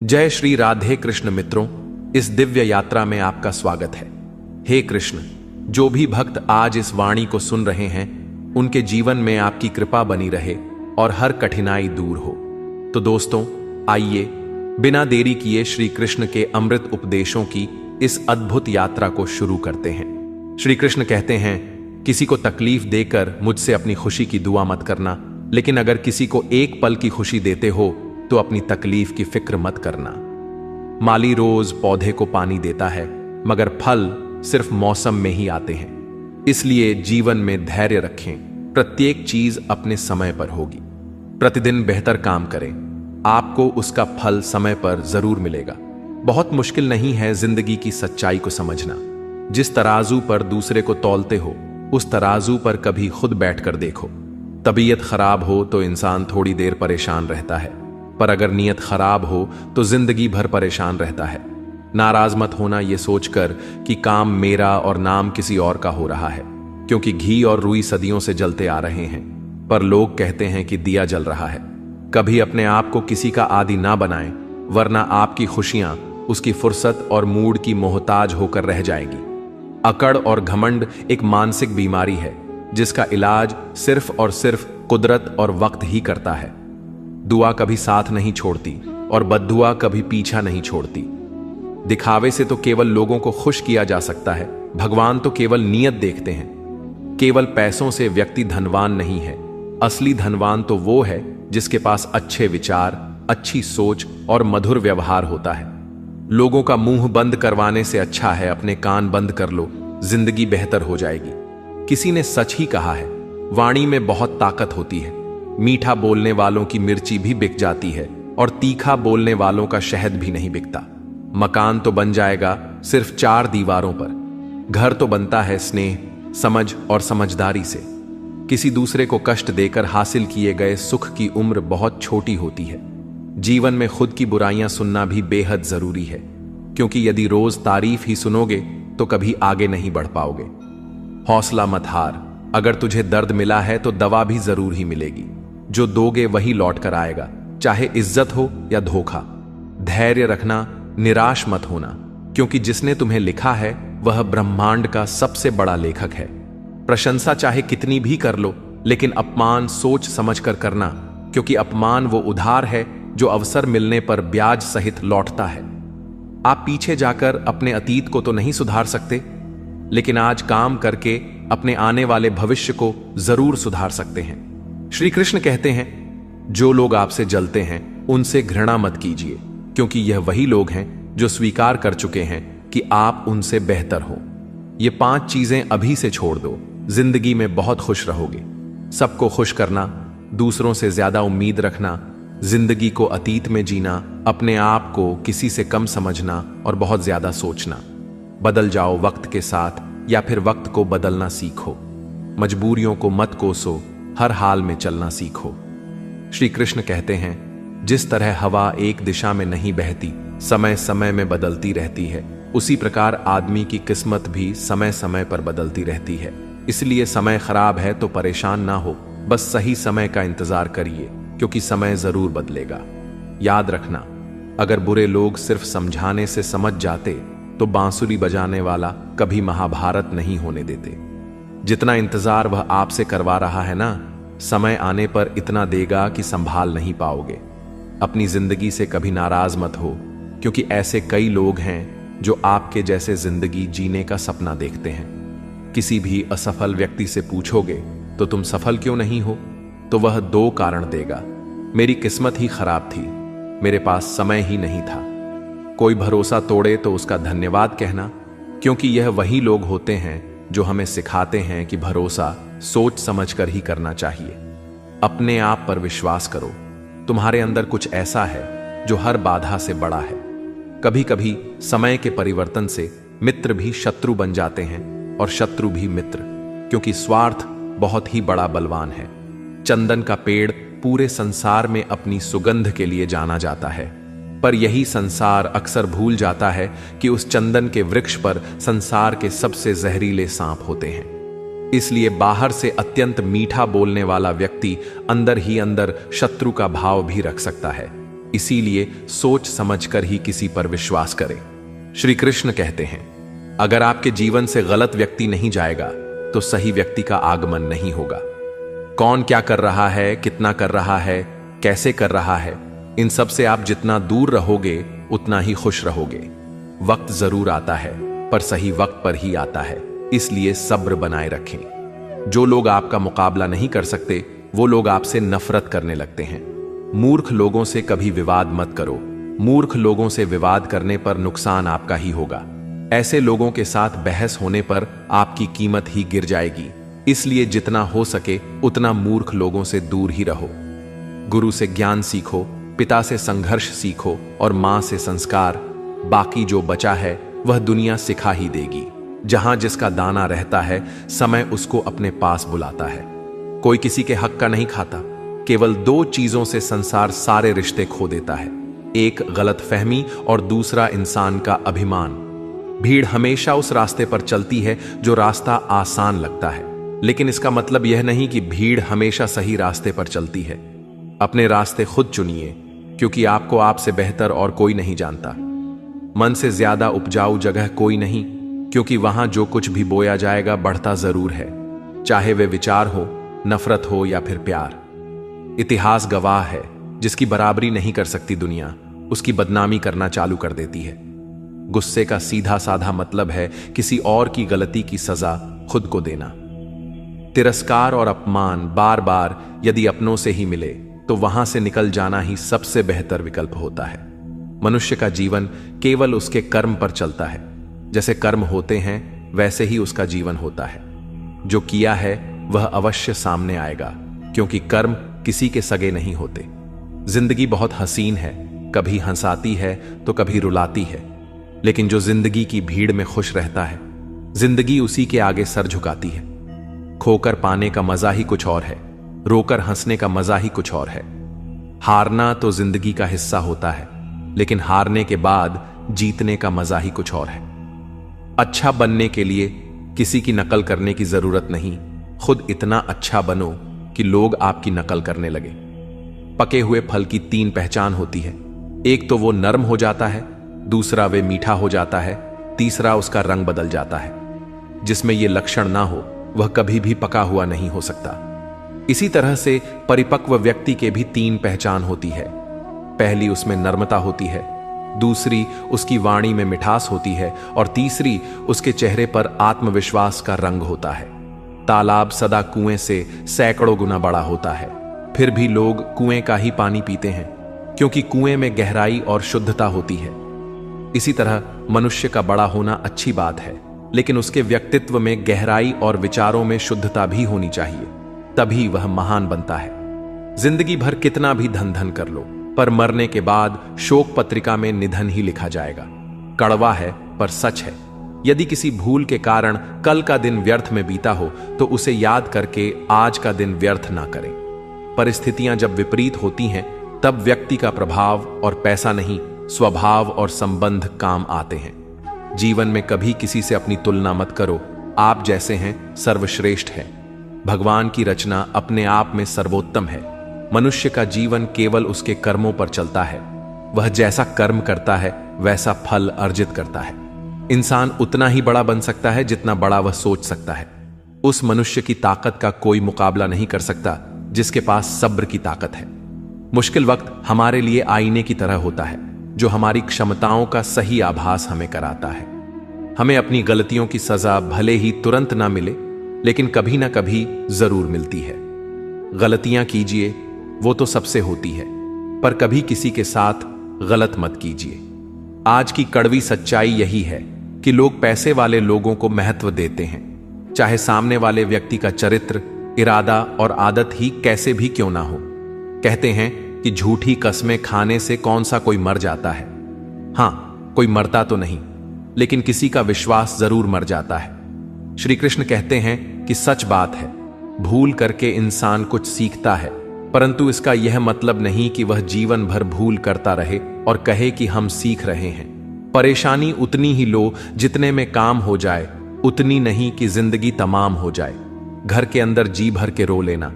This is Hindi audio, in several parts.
जय श्री राधे कृष्ण मित्रों, इस दिव्य यात्रा में आपका स्वागत है। हे कृष्ण, जो भी भक्त आज इस वाणी को सुन रहे हैं उनके जीवन में आपकी कृपा बनी रहे और हर कठिनाई दूर हो। तो दोस्तों, आइए बिना देरी किए श्री कृष्ण के अमृत उपदेशों की इस अद्भुत यात्रा को शुरू करते हैं। श्री कृष्ण कहते हैं, किसी को तकलीफ देकर मुझसे अपनी खुशी की दुआ मत करना, लेकिन अगर किसी को एक पल की खुशी देते हो तो अपनी तकलीफ की फिक्र मत करना। माली रोज पौधे को पानी देता है, मगर फल सिर्फ मौसम में ही आते हैं। इसलिए जीवन में धैर्य रखें, प्रत्येक चीज अपने समय पर होगी। प्रतिदिन बेहतर काम करें, आपको उसका फल समय पर जरूर मिलेगा। बहुत मुश्किल नहीं है जिंदगी की सच्चाई को समझना। जिस तराजू पर दूसरे को तौलते हो, उस तराजू पर कभी खुद बैठकर देखो। तबीयत खराब हो तो इंसान थोड़ी देर परेशान रहता है, पर अगर नीयत खराब हो तो जिंदगी भर परेशान रहता है। नाराज मत होना ये सोचकर कि काम मेरा और नाम किसी और का हो रहा है, क्योंकि घी और रुई सदियों से जलते आ रहे हैं, पर लोग कहते हैं कि दिया जल रहा है। कभी अपने आप को किसी का आदी ना बनाएं, वरना आपकी खुशियां उसकी फुर्सत और मूड की मोहताज होकर रह जाएगी। अकड़ और घमंड एक मानसिक बीमारी है, जिसका इलाज सिर्फ और सिर्फ कुदरत और वक्त ही करता है। दुआ कभी साथ नहीं छोड़ती और बद्दुआ कभी पीछा नहीं छोड़ती। दिखावे से तो केवल लोगों को खुश किया जा सकता है, भगवान तो केवल नीयत देखते हैं। केवल पैसों से व्यक्ति धनवान नहीं है, असली धनवान तो वो है जिसके पास अच्छे विचार, अच्छी सोच और मधुर व्यवहार होता है। लोगों का मुंह बंद करवाने से अच्छा है अपने कान बंद कर लो, जिंदगी बेहतर हो जाएगी। किसी ने सच ही कहा है, वाणी में बहुत ताकत होती है। मीठा बोलने वालों की मिर्ची भी बिक जाती है और तीखा बोलने वालों का शहद भी नहीं बिकता। मकान तो बन जाएगा सिर्फ 4 दीवारों पर, घर तो बनता है स्नेह, समझ और समझदारी से। किसी दूसरे को कष्ट देकर हासिल किए गए सुख की उम्र बहुत छोटी होती है। जीवन में खुद की बुराइयां सुनना भी बेहद जरूरी है, क्योंकि यदि रोज तारीफ ही सुनोगे तो कभी आगे नहीं बढ़ पाओगे। हौसला मत हार, अगर तुझे दर्द मिला है तो दवा भी जरूर ही मिलेगी। जो दोगे वही लौट कर आएगा, चाहे इज्जत हो या धोखा। धैर्य रखना, निराश मत होना, क्योंकि जिसने तुम्हें लिखा है वह ब्रह्मांड का सबसे बड़ा लेखक है। प्रशंसा चाहे कितनी भी कर लो, लेकिन अपमान सोच समझ कर करना, क्योंकि अपमान वो उधार है जो अवसर मिलने पर ब्याज सहित लौटता है। आप पीछे जाकर अपने अतीत को तो नहीं सुधार सकते, लेकिन आज काम करके अपने आने वाले भविष्य को जरूर सुधार सकते हैं। श्री कृष्ण कहते हैं, जो लोग आपसे जलते हैं उनसे घृणा मत कीजिए, क्योंकि यह वही लोग हैं जो स्वीकार कर चुके हैं कि आप उनसे बेहतर हो। ये 5 चीजें अभी से छोड़ दो, जिंदगी में बहुत खुश रहोगे। सबको खुश करना, दूसरों से ज्यादा उम्मीद रखना, जिंदगी को अतीत में जीना, अपने आप को किसी से कम समझना और बहुत ज्यादा सोचना। बदल जाओ वक्त के साथ, या फिर वक्त को बदलना सीखो। मजबूरियों को मत कोसो, हर हाल में चलना सीखो। श्री कृष्ण कहते हैं, जिस तरह हवा एक दिशा में नहीं बहती, समय समय में बदलती रहती है, उसी प्रकार आदमी की किस्मत भी समय समय पर बदलती रहती है। इसलिए समय खराब है तो परेशान ना हो, बस सही समय का इंतजार करिए, क्योंकि समय जरूर बदलेगा। याद रखना, अगर बुरे लोग सिर्फ समझाने से समझ जाते तो बांसुरी बजाने वाला कभी महाभारत नहीं होने देते। जितना इंतजार वह आपसे करवा रहा है ना, समय आने पर इतना देगा कि संभाल नहीं पाओगे। अपनी जिंदगी से कभी नाराज मत हो, क्योंकि ऐसे कई लोग हैं जो आपके जैसे जिंदगी जीने का सपना देखते हैं। किसी भी असफल व्यक्ति से पूछोगे तो तुम सफल क्यों नहीं हो, तो वह 2 कारण देगा। मेरी किस्मत ही खराब थी, मेरे पास समय ही नहीं था। कोई भरोसा तोड़े तो उसका धन्यवाद कहना, क्योंकि यह वही लोग होते हैं जो हमें सिखाते हैं कि भरोसा सोच समझकर ही करना चाहिए। अपने आप पर विश्वास करो, तुम्हारे अंदर कुछ ऐसा है जो हर बाधा से बड़ा है। कभी कभी समय के परिवर्तन से मित्र भी शत्रु बन जाते हैं और शत्रु भी मित्र, क्योंकि स्वार्थ बहुत ही बड़ा बलवान है। चंदन का पेड़ पूरे संसार में अपनी सुगंध के लिए जाना जाता है, पर यही संसार अक्सर भूल जाता है कि उस चंदन के वृक्ष पर संसार के सबसे जहरीले सांप होते हैं। इसलिए बाहर से अत्यंत मीठा बोलने वाला व्यक्ति अंदर ही अंदर शत्रु का भाव भी रख सकता है। इसीलिए सोच समझकर ही किसी पर विश्वास करें। श्री कृष्ण कहते हैं, अगर आपके जीवन से गलत व्यक्ति नहीं जाएगा तो सही व्यक्ति का आगमन नहीं होगा। कौन क्या कर रहा है, कितना कर रहा है, कैसे कर रहा है, इन सब से आप जितना दूर रहोगे उतना ही खुश रहोगे। वक्त जरूर आता है, पर सही वक्त पर ही आता है, इसलिए सब्र बनाए रखें। जो लोग आपका मुकाबला नहीं कर सकते वो लोग आपसे नफरत करने लगते हैं। मूर्ख लोगों से कभी विवाद मत करो। मूर्ख लोगों से विवाद करने पर नुकसान आपका ही होगा। ऐसे लोगों के साथ बहस होने पर आपकी कीमत ही गिर जाएगी। इसलिए जितना हो सके उतना मूर्ख लोगों से दूर ही रहो। गुरु से ज्ञान सीखो, पिता से संघर्ष सीखो और मां से संस्कार। बाकी जो बचा है वह दुनिया सिखा ही देगी। जहां जिसका दाना रहता है समय उसको अपने पास बुलाता है। कोई किसी के हक का नहीं खाता। केवल दो चीजों से संसार सारे रिश्ते खो देता है, एक गलतफहमी और दूसरा इंसान का अभिमान। भीड़ हमेशा उस रास्ते पर चलती है जो रास्ता आसान लगता है, लेकिन इसका मतलब यह नहीं कि भीड़ हमेशा सही रास्ते पर चलती है। अपने रास्ते खुद चुनिए, क्योंकि आपको आपसे बेहतर और कोई नहीं जानता। मन से ज्यादा उपजाऊ जगह कोई नहीं, क्योंकि वहां जो कुछ भी बोया जाएगा बढ़ता जरूर है, चाहे वे विचार हो, नफरत हो या फिर प्यार। इतिहास गवाह है, जिसकी बराबरी नहीं कर सकती दुनिया, उसकी बदनामी करना चालू कर देती है। गुस्से का सीधा साधा मतलब है किसी और की गलती की सजा खुद को देना। तिरस्कार और अपमान बार बार यदि अपनों से ही मिले तो वहां से निकल जाना ही सबसे बेहतर विकल्प होता है। मनुष्य का जीवन केवल उसके कर्म पर चलता है। जैसे कर्म होते हैं वैसे ही उसका जीवन होता है। जो किया है वह अवश्य सामने आएगा, क्योंकि कर्म किसी के सगे नहीं होते। जिंदगी बहुत हसीन है, कभी हंसाती है तो कभी रुलाती है, लेकिन जो जिंदगी की भीड़ में खुश रहता है, जिंदगी उसी के आगे सर झुकाती है। खोकर पाने का मजा ही कुछ और है, रोकर हंसने का मजा ही कुछ और है। हारना तो जिंदगी का हिस्सा होता है, लेकिन हारने के बाद जीतने का मजा ही कुछ और है। अच्छा बनने के लिए किसी की नकल करने की जरूरत नहीं, खुद इतना अच्छा बनो कि लोग आपकी नकल करने लगे। पके हुए फल की तीन पहचान होती है, एक तो वो नरम हो जाता है, दूसरा वे मीठा हो जाता है, तीसरा उसका रंग बदल जाता है। जिसमें ये लक्षण ना हो वह कभी भी पका हुआ नहीं हो सकता। इसी तरह से परिपक्व व्यक्ति के भी तीन पहचान होती है। पहली उसमें नर्मता होती है, दूसरी उसकी वाणी में मिठास होती है और तीसरी उसके चेहरे पर आत्मविश्वास का रंग होता है। तालाब सदा कुएं से सैकड़ों गुना बड़ा होता है, फिर भी लोग कुएं का ही पानी पीते हैं, क्योंकि कुएं में गहराई और शुद्धता होती है। इसी तरह मनुष्य का बड़ा होना अच्छी बात है, लेकिन उसके व्यक्तित्व में गहराई और विचारों में शुद्धता भी होनी चाहिए, तभी वह महान बनता है। जिंदगी भर कितना भी धन धन कर लो, पर मरने के बाद शोक पत्रिका में निधन ही लिखा जाएगा। कड़वा है पर सच है। यदि किसी भूल के कारण कल का दिन व्यर्थ में बीता हो तो उसे याद करके आज का दिन व्यर्थ ना करें। परिस्थितियां जब विपरीत होती हैं तब व्यक्ति का प्रभाव और पैसा नहीं, स्वभाव और संबंध काम आते हैं। जीवन में कभी किसी से अपनी तुलना मत करो। आप जैसे हैं सर्वश्रेष्ठ है। भगवान की रचना अपने आप में सर्वोत्तम है। मनुष्य का जीवन केवल उसके कर्मों पर चलता है। वह जैसा कर्म करता है वैसा फल अर्जित करता है। इंसान उतना ही बड़ा बन सकता है जितना बड़ा वह सोच सकता है। उस मनुष्य की ताकत का कोई मुकाबला नहीं कर सकता जिसके पास सब्र की ताकत है। मुश्किल वक्त हमारे लिए आईने की तरह होता है, जो हमारी क्षमताओं का सही आभास हमें कराता है। हमें अपनी गलतियों की सजा भले ही तुरंत ना मिले, लेकिन कभी ना कभी जरूर मिलती है। गलतियां कीजिए, वो तो सबसे होती है, पर कभी किसी के साथ गलत मत कीजिए। आज की कड़वी सच्चाई यही है कि लोग पैसे वाले लोगों को महत्व देते हैं, चाहे सामने वाले व्यक्ति का चरित्र, इरादा और आदत ही कैसे भी क्यों ना हो। कहते हैं कि झूठी कस्में खाने से कौन सा कोई मर जाता है। हां, कोई मरता तो नहीं, लेकिन किसी का विश्वास जरूर मर जाता है। श्री कृष्ण कहते हैं कि सच बात है, भूल करके इंसान कुछ सीखता है, परंतु इसका यह मतलब नहीं कि वह जीवन भर भूल करता रहे और कहे कि हम सीख रहे हैं। परेशानी उतनी ही लो जितने में काम हो जाए, उतनी नहीं कि जिंदगी तमाम हो जाए। घर के अंदर जी भर के रो लेना,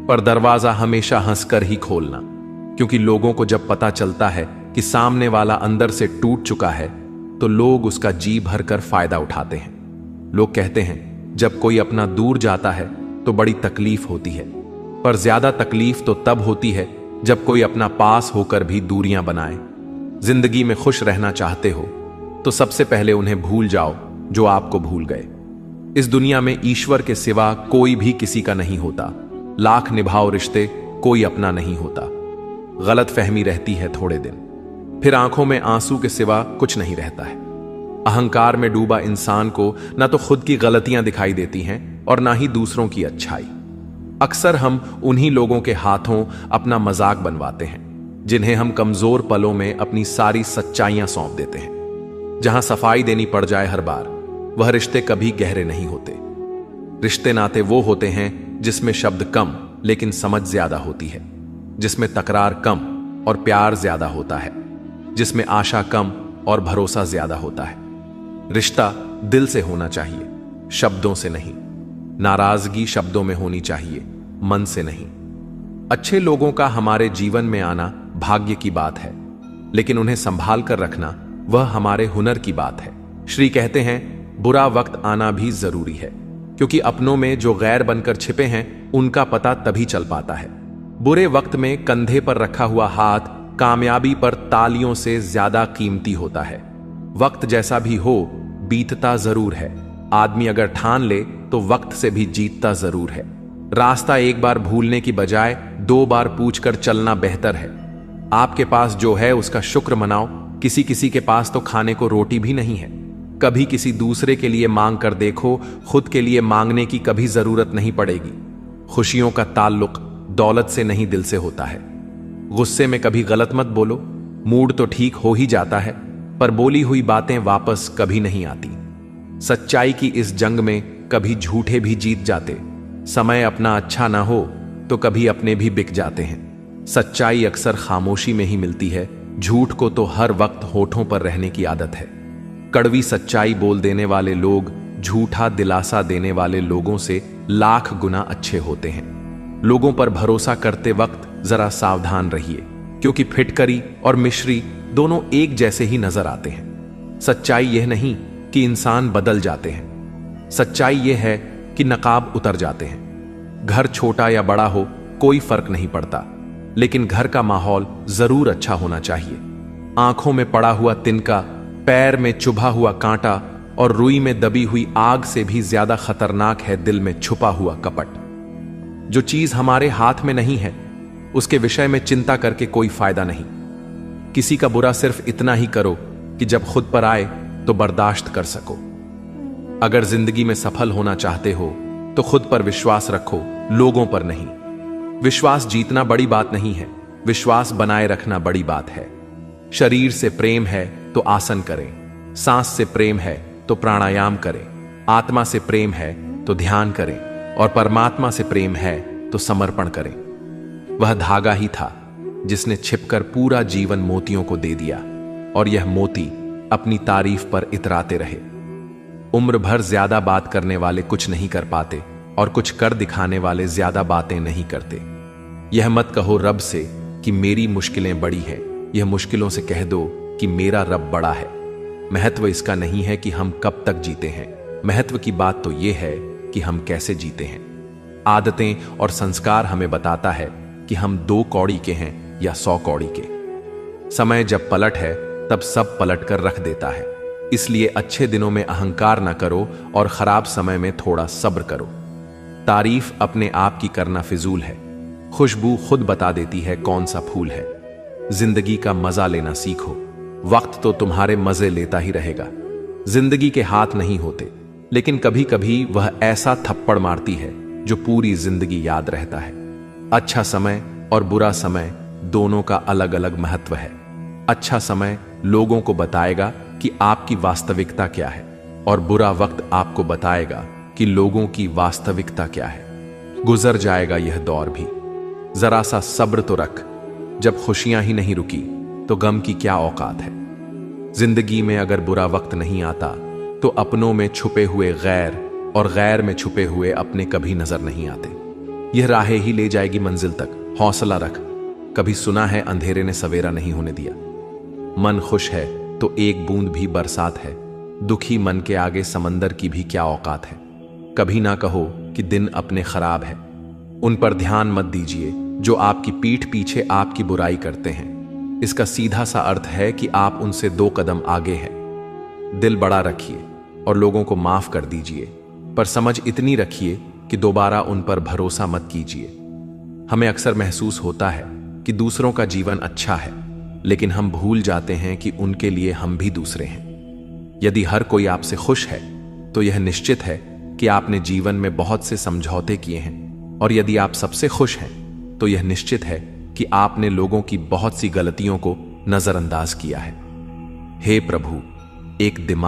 पर दरवाजा हमेशा हंसकर ही खोलना। क्योंकि लोगों को जब पता चलता है कि सामने वाला अंदर से टूट चुका है तो लोग उसका जी भरकर फायदा उठाते हैं। लोग कहते हैं जब कोई अपना दूर जाता है तो बड़ी तकलीफ होती है, पर ज्यादा तकलीफ तो तब होती है जब कोई अपना पास होकर भी दूरियां बनाए। जिंदगी में खुश रहना चाहते हो तो सबसे पहले उन्हें भूल जाओ जो आपको भूल गए। इस दुनिया में ईश्वर के सिवा कोई भी किसी का नहीं होता। लाख निभाओ रिश्ते, कोई अपना नहीं होता। गलत फहमी रहती है थोड़े दिन, फिर आंखों में आंसू के सिवा कुछ नहीं रहता है। अहंकार में डूबा इंसान को ना तो खुद की गलतियां दिखाई देती हैं और ना ही दूसरों की अच्छाई। अक्सर हम उन्हीं लोगों के हाथों अपना मजाक बनवाते हैं जिन्हें हम कमजोर पलों में अपनी सारी सच्चाइयां सौंप देते हैं। जहां सफाई देनी पड़ जाए हर बार, वह रिश्ते कभी गहरे नहीं होते। रिश्ते नाते वो होते हैं जिसमें शब्द कम लेकिन समझ ज्यादा होती है, जिसमें तकरार कम और प्यार ज्यादा होता है, जिसमें आशा कम और भरोसा ज्यादा होता है। रिश्ता दिल से होना चाहिए, शब्दों से नहीं। नाराजगी शब्दों में होनी चाहिए, मन से नहीं। अच्छे लोगों का हमारे जीवन में आना भाग्य की बात है, लेकिन उन्हें संभाल कर रखना वह हमारे हुनर की बात है। श्री कहते हैं बुरा वक्त आना भी जरूरी है, क्योंकि अपनों में जो गैर बनकर छिपे हैं उनका पता तभी चल पाता है। बुरे वक्त में कंधे पर रखा हुआ हाथ कामयाबी पर तालियों से ज्यादा कीमती होता है। वक्त जैसा भी हो बीतता जरूर है। आदमी अगर ठान ले तो वक्त से भी जीतता जरूर है। रास्ता एक बार भूलने की बजाय 2 बार पूछकर चलना बेहतर है। आपके पास जो है उसका शुक्र मनाओ। किसी किसी के पास तो खाने को रोटी भी नहीं है। कभी किसी दूसरे के लिए मांग कर देखो, खुद के लिए मांगने की कभी जरूरत नहीं पड़ेगी। खुशियों का ताल्लुक दौलत से नहीं दिल से होता है। गुस्से में कभी गलत मत बोलो। मूड तो ठीक हो ही जाता है, पर बोली हुई बातें वापस कभी नहीं आती। सच्चाई की इस जंग में कभी झूठे भी जीत जाते। समय अपना अच्छा ना हो तो कभी अपने भी बिक जाते हैं। सच्चाई अक्सर खामोशी में ही मिलती है। झूठ को तो हर वक्त होठों पर रहने की आदत है। कड़वी सच्चाई बोल देने वाले लोग झूठा दिलासा देने वाले लोगों से लाख गुना अच्छे होते हैं। लोगों पर भरोसा करते वक्त जरा सावधान रहिए, क्योंकि फिटकरी और मिश्री दोनों एक जैसे ही नजर आते हैं। सच्चाई यह नहीं कि इंसान बदल जाते हैं, सच्चाई यह है कि नकाब उतर जाते हैं। घर छोटा या बड़ा हो कोई फर्क नहीं पड़ता, लेकिन घर का माहौल जरूर अच्छा होना चाहिए। आंखों में पड़ा हुआ तिनका, पैर में चुभा हुआ कांटा और रुई में दबी हुई आग से भी ज्यादा खतरनाक है दिल में छुपा हुआ कपट। जो चीज हमारे हाथ में नहीं है उसके विषय में चिंता करके कोई फायदा नहीं। किसी का बुरा सिर्फ इतना ही करो कि जब खुद पर आए तो बर्दाश्त कर सको। अगर जिंदगी में सफल होना चाहते हो तो खुद पर विश्वास रखो, लोगों पर नहीं। विश्वास जीतना बड़ी बात नहीं है, विश्वास बनाए रखना बड़ी बात है। शरीर से प्रेम है तो आसन करें, सांस से प्रेम है तो प्राणायाम करें, आत्मा से प्रेम है तो ध्यान करें और परमात्मा से प्रेम है तो समर्पण करें। वह धागा ही था जिसने छिपकर पूरा जीवन मोतियों को दे दिया, और यह मोती अपनी तारीफ पर इतराते रहे। उम्र भर ज्यादा बात करने वाले कुछ नहीं कर पाते, और कुछ कर दिखाने वाले ज्यादा बातें नहीं करते। यह मत कहो रब से कि मेरी मुश्किलें बड़ी हैं, यह मुश्किलों से कह दो कि मेरा रब बड़ा है। महत्व इसका नहीं है कि हम कब तक जीते हैं, महत्व की बात तो यह है कि हम कैसे जीते हैं। आदतें और संस्कार हमें बताता है कि हम 2 कौड़ी के हैं या 100 कौड़ी के। समय जब पलट है तब सब पलट कर रख देता है। इसलिए अच्छे दिनों में अहंकार ना करो और खराब समय में थोड़ा सब्र करो। तारीफ अपने आप की करना फिजूल है, खुशबू खुद बता देती है कौन सा फूल है। जिंदगी का मजा लेना सीखो, वक्त तो तुम्हारे मजे लेता ही रहेगा। जिंदगी के हाथ नहीं होते, लेकिन कभी कभी वह ऐसा थप्पड़ मारती है जो पूरी जिंदगी याद रहता है। अच्छा समय और बुरा समय दोनों का अलग अलग महत्व है। अच्छा समय लोगों को बताएगा कि आपकी वास्तविकता क्या है, और बुरा वक्त आपको बताएगा कि लोगों की वास्तविकता क्या है। गुजर जाएगा यह दौर भी, जरा सा सब्र तो रख। जब खुशियां ही नहीं रुकी तो गम की क्या औकात है। जिंदगी में अगर बुरा वक्त नहीं आता तो अपनों में छुपे हुए गैर और गैर में छुपे हुए अपने कभी नजर नहीं आते। यह राहें ही ले जाएगी मंजिल तक। हौसला रख, कभी सुना है अंधेरे ने सवेरा नहीं होने दिया। मन खुश है तो एक बूंद भी बरसात है, दुखी मन के आगे समंदर की भी क्या औकात है। कभी ना कहो कि दिन अपने खराब है, उन पर ध्यान मत दीजिए जो आपकी पीठ पीछे आपकी बुराई करते हैं। इसका सीधा सा अर्थ है कि आप उनसे 2 कदम आगे हैं। दिल बड़ा रखिए और लोगों को माफ कर दीजिए, पर समझ इतनी रखिए कि दोबारा उन पर भरोसा मत कीजिए। हमें अक्सर महसूस होता है कि दूसरों का जीवन अच्छा है, लेकिन हम भूल जाते हैं कि उनके लिए हम भी दूसरे हैं। यदि हर कोई आपसे खुश है तो यह निश्चित है कि आपने जीवन में बहुत से समझौते किए हैं, और यदि आप सबसे खुश हैं तो यह निश्चित है कि आपने लोगों की बहुत सी गलतियों को नजरअंदाज किया है। हे प्रभु, एक दिमाग